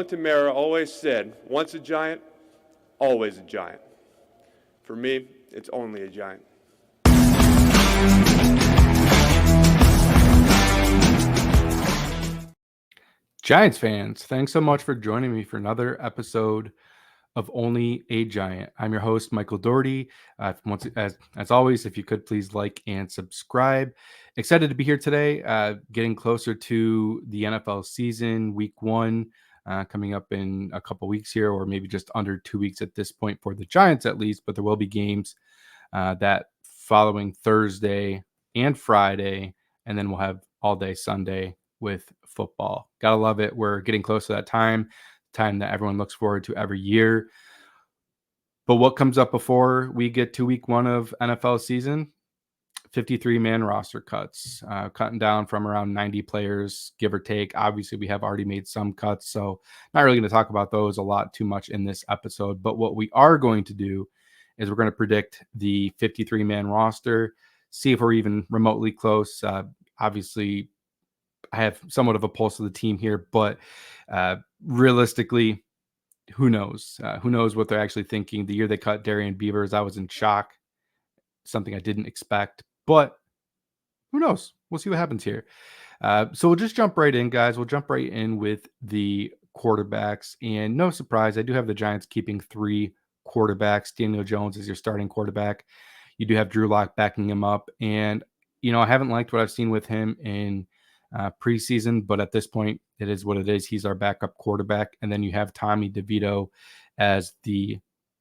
Monte Mera always said, once a giant, always a giant. For me, it's only a giant. Giants fans, thanks so much for joining me for another episode of Only a Giant. I'm your host, Michael Doherty. As always, if you could please like and subscribe. Excited to be here today, getting closer to the NFL season, week 1, coming up in a couple weeks here, or maybe just under 2 weeks at this point for the Giants at least, but there will be games that following Thursday and Friday, and then we'll have all day Sunday with football. Gotta love it. We're getting close to that time that everyone looks forward to every year. But what comes up before we get to week 1 of NFL season? 53-man roster cuts, cutting down from around 90 players, give or take. Obviously, we have already made some cuts, so not really going to talk about those a lot too much in this episode. But what we are going to do is we're going to predict the 53-man roster, see if we're even remotely close. Obviously, I have somewhat of a pulse of the team here, but realistically, who knows? Who knows what they're actually thinking? The year they cut Darian Beavers, I was in shock, something I didn't expect, but who knows? We'll see what happens here. So we'll just jump right in, guys. We'll jump right in with the quarterbacks, and no surprise, I do have the Giants keeping 3 quarterbacks. Daniel Jones is your starting quarterback. You do have Drew Lock backing him up, and I haven't liked what I've seen with him in preseason, but at this point, it is what it is. He's our backup quarterback, and then you have Tommy DeVito as the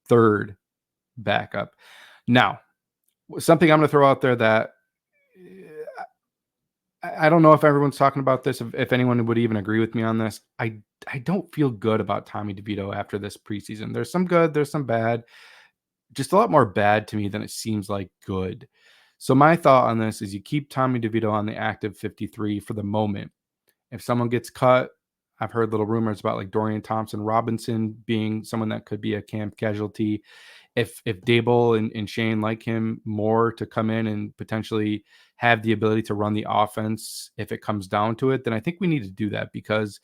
third backup. Now, something I'm going to throw out there that I don't know if everyone's talking about this, if anyone would even agree with me on this. I don't feel good about Tommy DeVito after this preseason. There's some good, there's some bad, just a lot more bad to me than it seems like good. So my thought on this is you keep Tommy DeVito on the active 53 for the moment. If someone gets cut, I've heard little rumors about like Dorian Thompson-Robinson being someone that could be a camp casualty. If Dable and Shane like him more to come in and potentially have the ability to run the offense, if it comes down to it, then I think we need to do that, because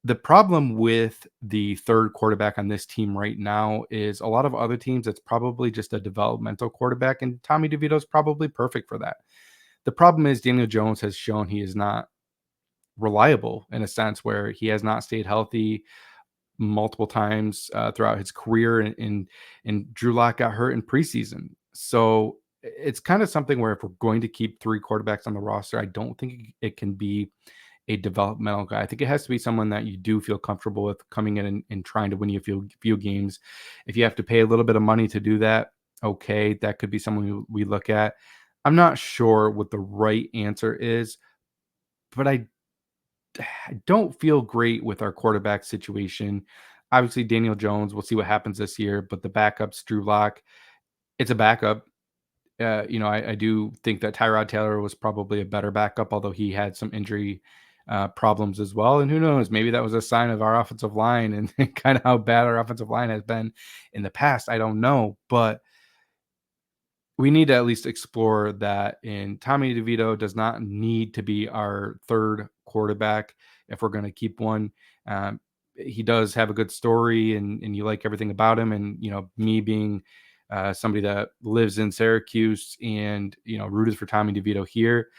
the problem with the third quarterback on this team right now is a lot of other teams, it's probably just a developmental quarterback, and Tommy DeVito is probably perfect for that. The problem is Daniel Jones has shown he is not reliable in a sense where he has not stayed healthy multiple times throughout his career, and Drew Lock got hurt in preseason. So it's kind of something where if we're going to keep 3 quarterbacks on the roster, I don't think it can be a developmental guy. I think it has to be someone that you do feel comfortable with coming in and trying to win you a few games. If you have to pay a little bit of money to do that, okay, that could be someone we look at. I'm not sure what the right answer is, but I don't feel great with our quarterback situation. Obviously, Daniel Jones, we'll see what happens this year, but the backup's Drew Lock. It's a backup. I do think that Tyrod Taylor was probably a better backup, although he had some injury problems as well. And who knows, maybe that was a sign of our offensive line and kind of how bad our offensive line has been in the past. I don't know, but we need to at least explore that. And Tommy DeVito does not need to be our third quarterback if we're going to keep one. He does have a good story, and you like everything about him. And, me being somebody that lives in Syracuse and, rooted for Tommy DeVito here,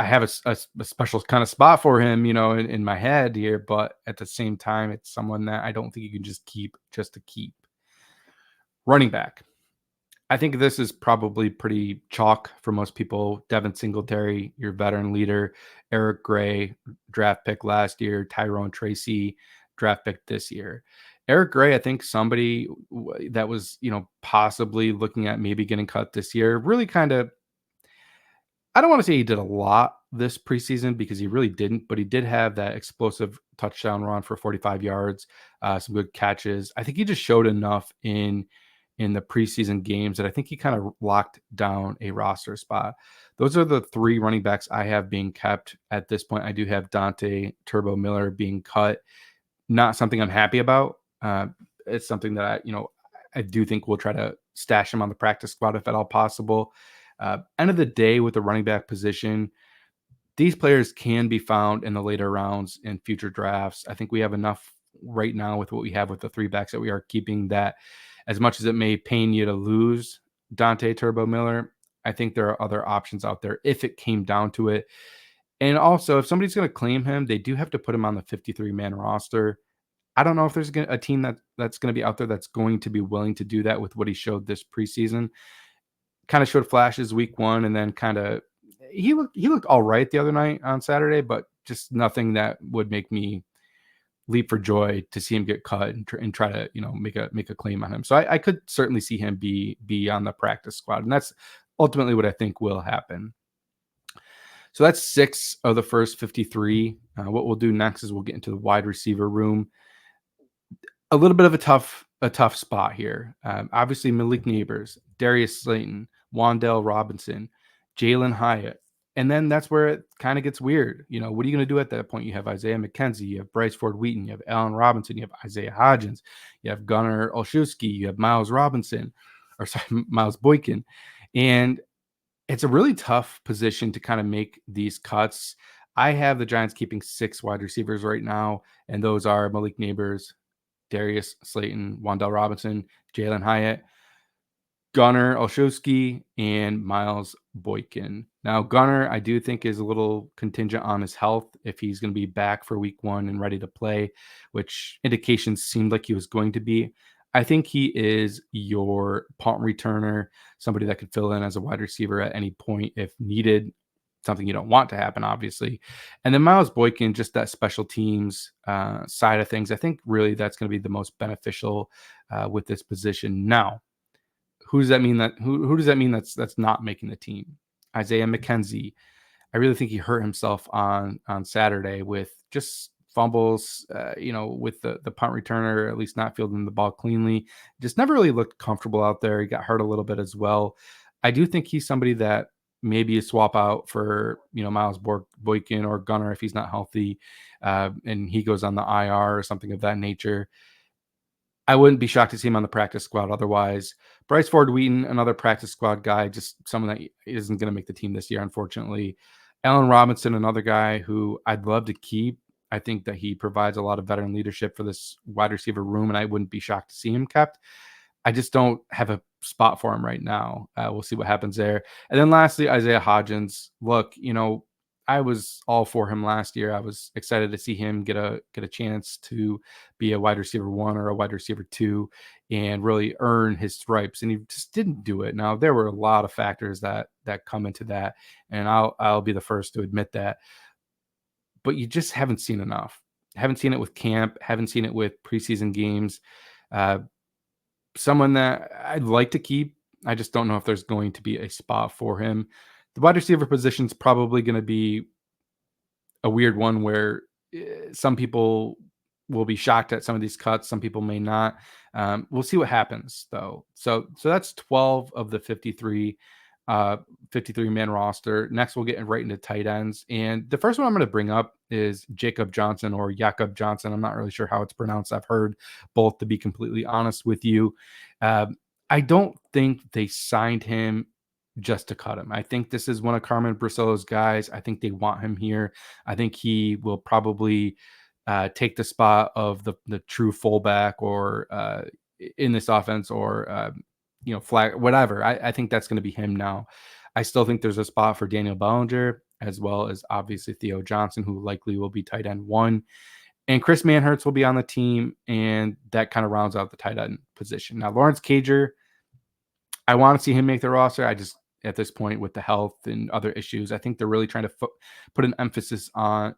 I have a special kind of spot for him, in my head here. But at the same time, it's someone that I don't think you can just keep just to keep. Running back. I think this is probably pretty chalk for most people. Devin Singletary, your veteran leader. Eric Gray, draft pick last year. Tyrone Tracy, draft pick this year. Eric Gray, I think somebody that was, possibly looking at maybe getting cut this year, really kind of, I don't want to say he did a lot this preseason because he really didn't, but he did have that explosive touchdown run for 45 yards, some good catches. I think he just showed enough in the preseason games that I think he kind of locked down a roster spot. Those are the 3 running backs I have being kept at this point. I do have Dante Turbo Miller being cut. Not something I'm happy about. It's something that I do think we'll try to stash him on the practice squad if at all possible. End of the day with the running back position, these players can be found in the later rounds in future drafts. I think we have enough right now with what we have with the three backs that we are keeping, that as much as it may pain you to lose Dante Turbo Miller, I think there are other options out there if it came down to it. And also, if somebody's going to claim him, they do have to put him on the 53-man roster. I don't know if there's a team that's going to be out there that's going to be willing to do that with what he showed this preseason. Kind of showed flashes week one, and then kind of he looked all right the other night on Saturday, but just nothing that would make me leap for joy to see him get cut and try to make a claim on him. So I could certainly see him be on the practice squad, and that's ultimately what I think will happen. So that's 6 of the first 53. What we'll do next is we'll get into the wide receiver room. A little bit of a tough spot here. Obviously, Malik Neighbors, Darius Slayton, Wandale Robinson, Jalen Hyatt. And then that's where it kind of gets weird. What are you going to do at that point? You have Isaiah McKenzie, you have Bryce Ford Wheaton, you have Allen Robinson, you have Isaiah Hodgins, you have Gunnar Olszewski, you have Miles Boykin. And it's a really tough position to kind of make these cuts. I have the Giants keeping 6 wide receivers right now, and those are Malik Neighbors, Darius Slayton, Wandale Robinson, Jalen Hyatt, Gunnar Olszewski, and Miles Boykin. Now, Gunnar, I do think, is a little contingent on his health, if he's going to be back for week 1 and ready to play, which indications seemed like he was going to be. I think he is your punt returner, somebody that could fill in as a wide receiver at any point if needed. Something you don't want to happen, obviously. And then Miles Boykin, just that special teams side of things, I think really that's going to be the most beneficial with this position. Now, who does that mean that's not making the team? Isaiah McKenzie. I really think he hurt himself on Saturday with just fumbles, with the punt returner, at least not fielding the ball cleanly. Just never really looked comfortable out there. He got hurt a little bit as well. I do think he's somebody that maybe a swap out for, Miles Boykin or Gunnar if he's not healthy, and he goes on the IR or something of that nature. I wouldn't be shocked to see him on the practice squad otherwise. Bryce Ford Wheaton, another practice squad guy, just someone that isn't going to make the team this year, unfortunately. Allen Robinson, another guy who I'd love to keep. I think that he provides a lot of veteran leadership for this wide receiver room, and I wouldn't be shocked to see him kept. I just don't have a spot for him right now. We'll see what happens there. And then lastly, Isaiah Hodgins. Look, I was all for him last year. I was excited to see him get a chance to be a wide receiver 1 or a wide receiver 2 and really earn his stripes, and he just didn't do it. Now, there were a lot of factors that come into that, and I'll be the first to admit that. But you just haven't seen enough. Haven't seen it with camp. Haven't seen it with preseason games. Someone that I'd like to keep. I just don't know if there's going to be a spot for him. The wide receiver position is probably going to be a weird one where some people will be shocked at some of these cuts. Some people may not. We'll see what happens, though. So that's 12 of the 53-man roster. Next, we'll get right into tight ends. And the first one I'm going to bring up is Jacob Johnson, or Jakob Johnson. I'm not really sure how it's pronounced. I've heard both, to be completely honest with you. I don't think they signed him just to cut him. I think this is one of Carmen Brussello's guys. I think they want him here. I think he will probably take the spot of the true fullback, or in this offense, or flag, whatever. I think that's going to be him now. I still think there's a spot for Daniel Bellinger, as well as obviously Theo Johnson, who likely will be tight end 1. And Chris Manhertz will be on the team, and that kind of rounds out the tight end position. Now, Lawrence Cager, I want to see him make the roster. I just, at this point, with the health and other issues, I think they're really trying to put an emphasis on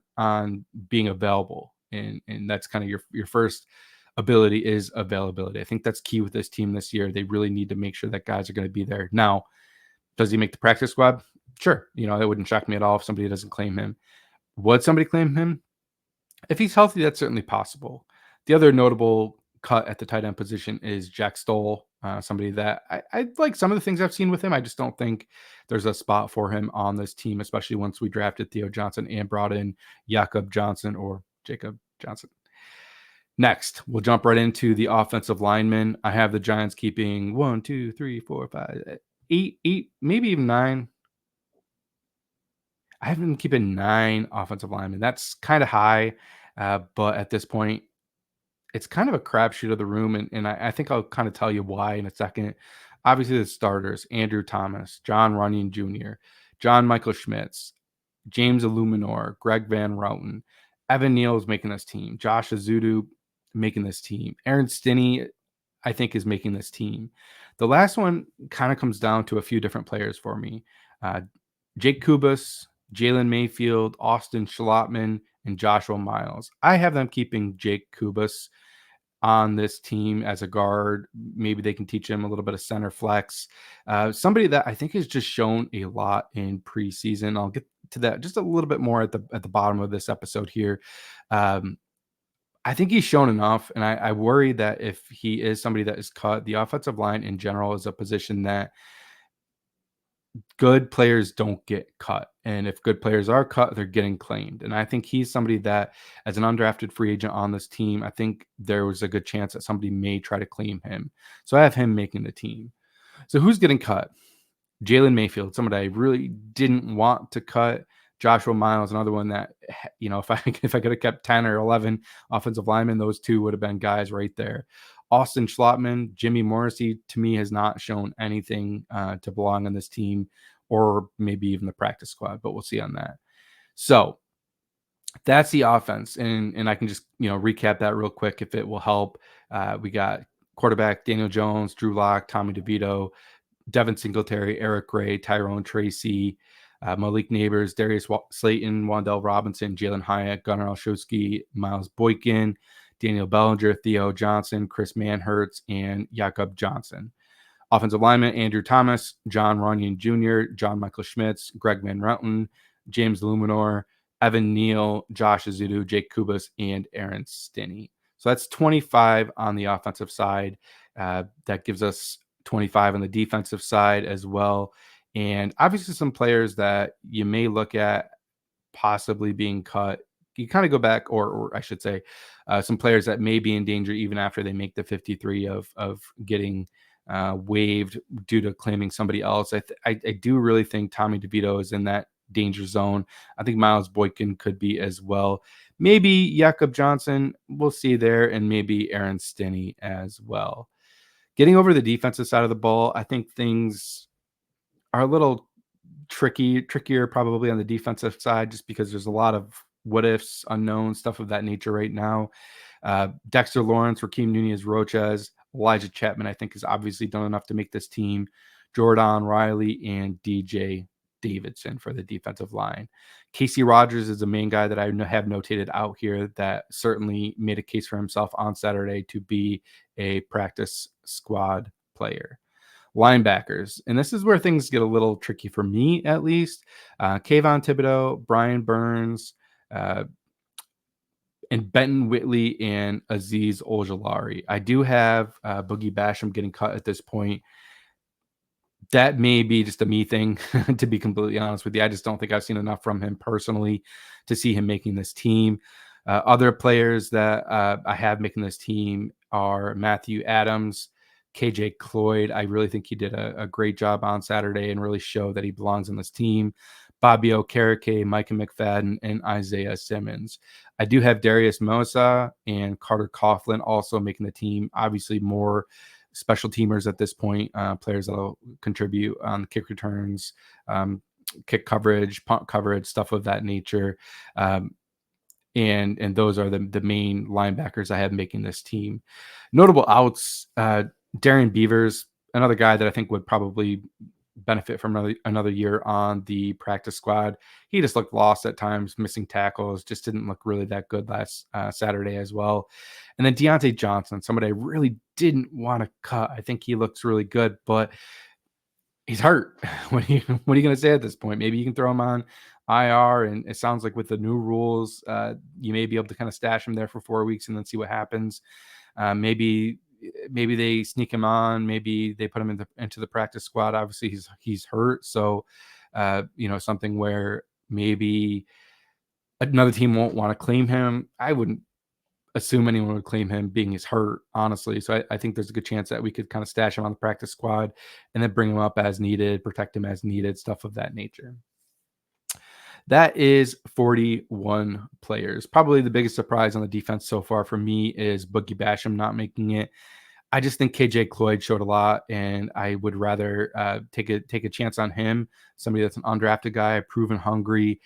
being available. And that's kind of your first ability is availability. I think that's key with this team this year. They really need to make sure that guys are going to be there. Now, does he make the practice squad? Sure. That wouldn't shock me at all if somebody doesn't claim him. Would somebody claim him? If he's healthy, that's certainly possible. The other notable cut at the tight end position is Jack Stoll, somebody that I like some of the things I've seen with him. I just don't think there's a spot for him on this team, especially once we drafted Theo Johnson and brought in Jakob Johnson, or Jacob Johnson. Next, we'll jump right into the offensive linemen. I have the Giants keeping 1, 2, 3, 4, 5, 8, maybe even 9. I have been keeping 9 offensive linemen. That's kind of high, but at this point, it's kind of a crapshoot of the room, and I think I'll kind of tell you why in a second. Obviously, the starters: Andrew Thomas, John Runyon Jr., John Michael Schmitz, James Illuminor, Greg Van Routen, Evan Neal is making this team, Josh Azudu making this team, Aaron Stinney, I think, is making this team. The last one kind of comes down to a few different players for me. Uh, Jake Kubas, Jalen Mayfield, Austin Schlottman, and Joshua Miles. I have them keeping Jake Kubas on this team as a guard. Maybe they can teach him a little bit of center flex. Somebody that I think has just shown a lot in preseason. I'll get to that just a little bit more at the bottom of this episode here. Um, I think he's shown enough, and I worry that if he is somebody that is cut, the offensive line in general is a position that good players don't get cut. And if good players are cut, they're getting claimed. And I think he's somebody that, as an undrafted free agent on this team, I think there was a good chance that somebody may try to claim him. So I have him making the team. So who's getting cut? Jalen Mayfield, somebody I really didn't want to cut. Joshua Miles, another one that, if I if I could have kept 10 or 11 offensive linemen, those two would have been guys right there. Austin Schlottman, Jimmy Morrissey, to me, has not shown anything to belong on this team, or maybe even the practice squad, but we'll see on that. So that's the offense, and I can just recap that real quick if it will help. We got quarterback Daniel Jones, Drew Lock, Tommy DeVito, Devin Singletary, Eric Gray, Tyrone Tracy, Malik Neighbors, Darius Slayton, Wandell Robinson, Jalen Hyatt, Gunnar Olszewski, Miles Boykin, Daniel Bellinger, Theo Johnson, Chris Manhertz, and Jakob Johnson. Offensive lineman: Andrew Thomas, John Runyon Jr., John Michael Schmitz, Greg Van Routen, James Illuminor, Evan Neal, Josh Azudu, Jake Kubas, and Aaron Stinney. So that's 25 on the offensive side. That gives us 25 on the defensive side as well. And obviously some players that you may look at possibly being cut. You kind of go back, or I should say, some players that may be in danger even after they make the 53 of getting waived due to claiming somebody else. I do really think Tommy DeVito is in that danger zone. I think Miles Boykin could be as well. Maybe Jakob Johnson, we'll see there, and maybe Aaron Stinney as well. Getting over the defensive side of the ball, I think things are a little trickier probably on the defensive side, just because there's a lot of what ifs, unknowns, stuff of that nature right now. Dexter Lawrence, Rakeem Nunez-Roches, Elijah Chapman, I think, has obviously done enough to make this team. Jordan Riley and DJ Davidson for the defensive line. Casey Rogers is the main guy that I have notated out here that certainly made a case for himself on Saturday to be a practice squad player. Linebackers, and this is where things get a little tricky for me, at least. Kayvon Thibodeau, Brian Burns, and Benton Whitley and Azeez Ojulari. I do have Boogie Basham getting cut at this point. That may be just a me thing, to be completely honest with you. I just don't think I've seen enough from him personally to see him making this team. Other players that I have making this team are Matthew Adams, KJ Cloyd. I really think he did a great job on Saturday and really showed that he belongs on this team. Bobby Okereke, Micah McFadden, and Isaiah Simmons. I do have Darius Mosa and Carter Coughlin also making the team. Obviously, more special teamers at this point, players that will contribute on kick returns, kick coverage, punt coverage, stuff of that nature. And those are the main linebackers I have making this team. Notable outs: Darian Beavers, another guy that I think would probably benefit from another year on the practice squad. He just looked lost at times, missing tackles, just didn't look really that good last Saturday as well. And then Deontay Johnson, somebody I really didn't want to cut. I think he looks really good, but he's hurt. What are you going to say at this point? Maybe you can throw him on IR, and it sounds like with the new rules, you may be able to kind of stash him there for 4 weeks and then see what happens. Maybe they sneak him on. Maybe they put him into the practice squad. Obviously, he's hurt, so something where maybe another team won't want to claim him. I wouldn't assume anyone would claim him being he's hurt, honestly. So I think there's a good chance that we could kind of stash him on the practice squad and then bring him up as needed, protect him as needed, stuff of that nature. That is 41 players. Probably the biggest surprise on the defense so far for me is Boogie Basham not making it. I just think KJ Cloyd showed a lot, and I would rather take a chance on him. Somebody that's an undrafted guy, proven hungry,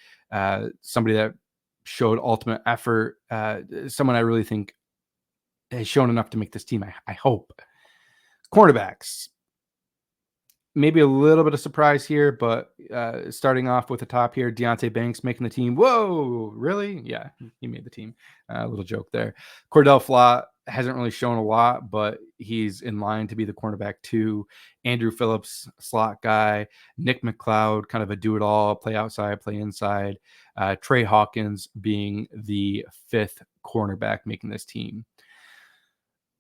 somebody that showed ultimate effort, someone I really think has shown enough to make this team. I hope. Cornerbacks, maybe a little bit of surprise here, but starting off with the top here, Deonte Banks making the team. Whoa, really? Yeah, he made the team. A little joke there. Cordell Flott hasn't really shown a lot, but he's in line to be the cornerback too. Andrew Phillips, slot guy. Nick McLeod, kind of a do-it-all, play outside, play inside. Trey Hawkins being the fifth cornerback making this team.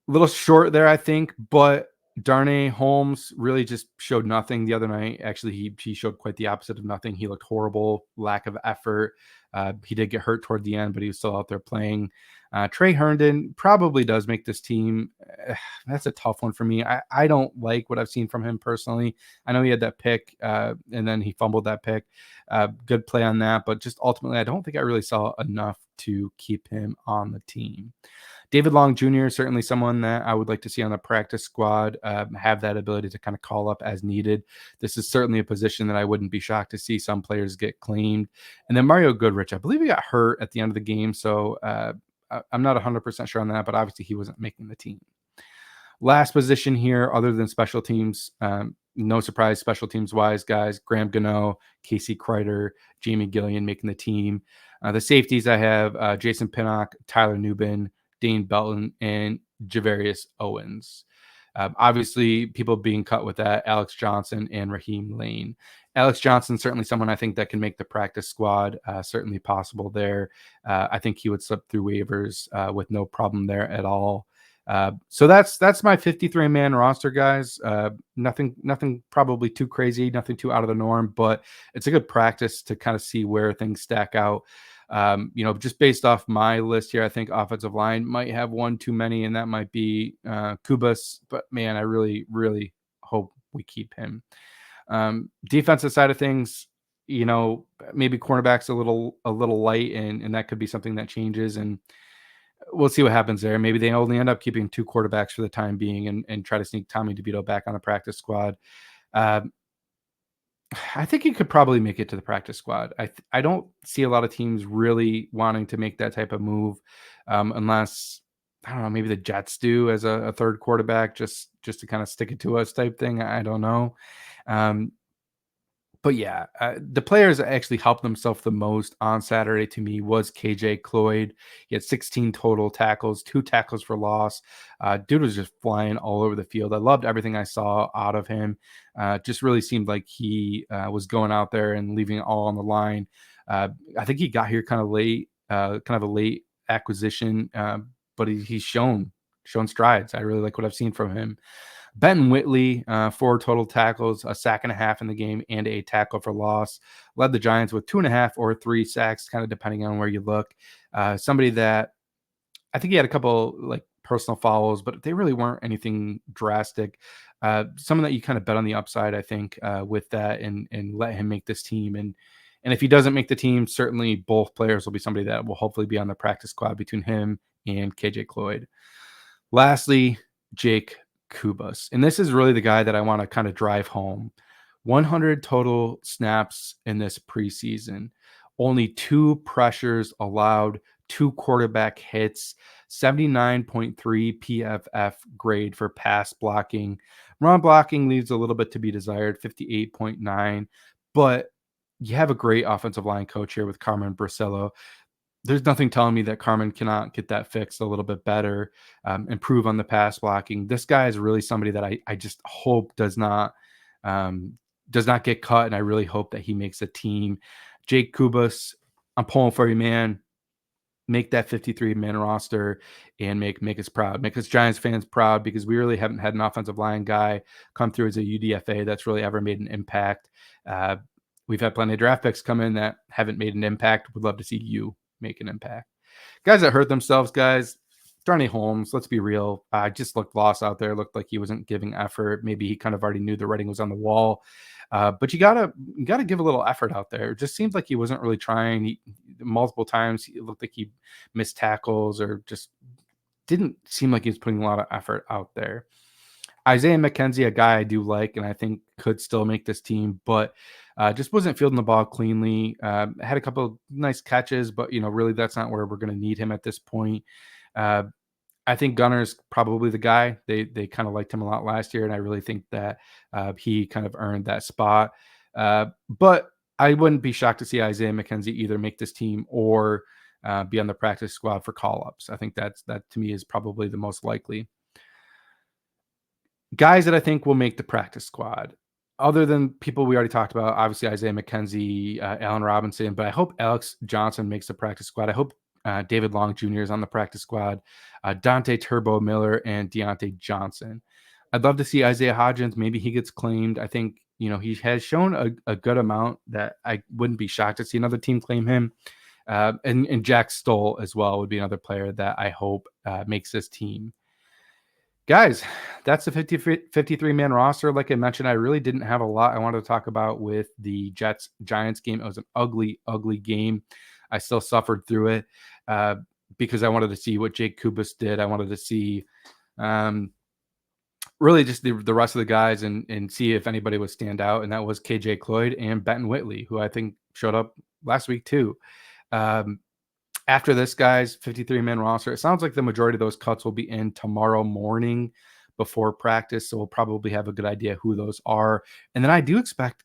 A little short there, I think, but Darnay Holmes really just showed nothing the other night. Actually, he showed quite the opposite of nothing. He looked horrible, lack of effort. He did get hurt toward the end, but he was still out there playing. Trey Herndon probably does make this team. That's a tough one for me. I don't like what I've seen from him personally. I know he had that pick, and then he fumbled that pick. Good play on that, but just ultimately, I don't think I really saw enough to keep him on the team. David Long Jr. is certainly someone that I would like to see on the practice squad, have that ability to kind of call up as needed. This is certainly a position that I wouldn't be shocked to see some players get claimed. And then Mario Goodrich, I believe he got hurt at the end of the game, so I'm not 100% sure on that, but obviously he wasn't making the team. Last position here, other than special teams, no surprise, special teams wise, guys, Graham Gano, Casey Kreider, Jamie Gillian making the team. The safeties I have Jason Pinnock, Tyler Nubin, Dane Belton, and Javarius Owens. Obviously, people being cut with that, Alex Johnson and Raheem Lane. Alex Johnson, certainly someone I think that can make the practice squad, certainly possible there. I think he would slip through waivers with no problem there at all. So that's my 53-man roster, guys. Nothing probably too crazy, nothing too out of the norm, but it's a good practice to kind of see where things stack out. Just based off my list here, I think offensive line might have one too many, and that might be Kubas. But man, I really, really hope we keep him. Defensive side of things, maybe cornerback's a little light, and that could be something that changes, and we'll see what happens there. Maybe they only end up keeping two quarterbacks for the time being, and try to sneak Tommy DeVito back on the practice squad. I think he could probably make it to the practice squad. I don't see a lot of teams really wanting to make that type of move, unless, I don't know, maybe the Jets do as a third quarterback, just to kind of stick it to us type thing. I don't know. But yeah, the players that actually helped themselves the most on Saturday to me was KJ Cloyd. He had 16 total tackles, 2 tackles for loss. Dude was just flying all over the field. I loved everything I saw out of him. Just really seemed like he was going out there and leaving it all on the line. I think he got here kind of late, kind of a late acquisition, but he's shown strides. I really like what I've seen from him. Ben Whitley, 4 total tackles, a sack and a half in the game, and a tackle for loss. Led the Giants with 2.5 or 3 sacks, kind of depending on where you look. Somebody that I think he had a couple like personal fouls, but they really weren't anything drastic. Someone that you kind of bet on the upside, I think, with that, and let him make this team. And if he doesn't make the team, certainly both players will be somebody that will hopefully be on the practice squad between him and KJ Cloyd. Lastly, Jake Kubas. And this is really the guy that I want to kind of drive home. 100 total snaps in this preseason. Only 2 pressures allowed, 2 quarterback hits, 79.3 PFF grade for pass blocking. Run blocking leaves a little bit to be desired, 58.9. But you have a great offensive line coach here with Carmen Brasillo. There's nothing telling me that Carmen cannot get that fixed a little bit better, improve on the pass blocking. This guy is really somebody that I just hope does not get cut, and I really hope that he makes a team. Jake Kubas, I'm pulling for you, man. Make that 53-man roster and make us proud. Make us Giants fans proud, because we really haven't had an offensive line guy come through as a UDFA that's really ever made an impact. We've had plenty of draft picks come in that haven't made an impact. Would love to see you make an impact. Guys that hurt themselves, guys, Darnay Holmes, let's be real, just looked lost out there. Looked like he wasn't giving effort. Maybe he kind of already knew the writing was on the wall. But you gotta give a little effort out there. It just seems like he wasn't really trying. Multiple times it looked like he missed tackles or just didn't seem like he was putting a lot of effort out there. Isaiah McKenzie, a guy I do like, and I think could still make this team, but just wasn't fielding the ball cleanly. Had a couple of nice catches, but really that's not where we're going to need him at this point. Uh, I think Gunner's probably the guy. They kind of liked him a lot last year, and I really think that he kind of earned that spot. But I wouldn't be shocked to see Isaiah McKenzie either make this team or be on the practice squad for call-ups. I think that to me is probably the most likely. Guys that I think will make the practice squad, other than people we already talked about, obviously Isaiah McKenzie, Allen Robinson, but I hope Alex Johnson makes the practice squad. I hope David Long Jr. is on the practice squad, Dante Turbo Miller, and Deontay Johnson. I'd love to see Isaiah Hodgins. Maybe he gets claimed. I think, he has shown a good amount that I wouldn't be shocked to see another team claim him. And Jack Stoll as well would be another player that I hope makes this team. Guys, that's the 53-man roster. Like I mentioned, I really didn't have a lot I wanted to talk about with the Jets-Giants game. It was an ugly, ugly game. I still suffered through it because I wanted to see what Jake Kubas did. I wanted to see really just the rest of the guys and see if anybody would stand out, and that was KJ Cloyd and Benton Whitley, who I think showed up last week too. After this, guys, 53-man roster, it sounds like the majority of those cuts will be in tomorrow morning before practice, so we'll probably have a good idea who those are. And then I do expect,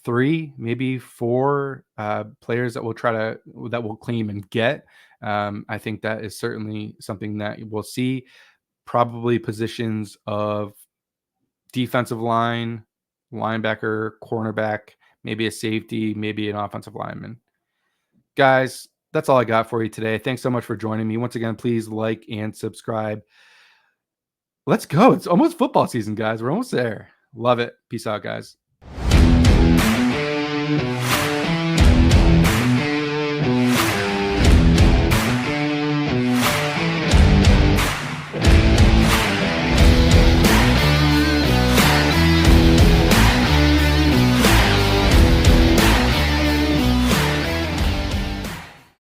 3, maybe 4 players that will claim and get. I think that is certainly something that we'll see. Probably positions of defensive line, linebacker, cornerback, maybe a safety, maybe an offensive lineman. Guys, that's all I got for you today. Thanks so much for joining me. Once again, please like and subscribe. Let's go. It's almost football season, guys. We're almost there. Love it. Peace out, guys.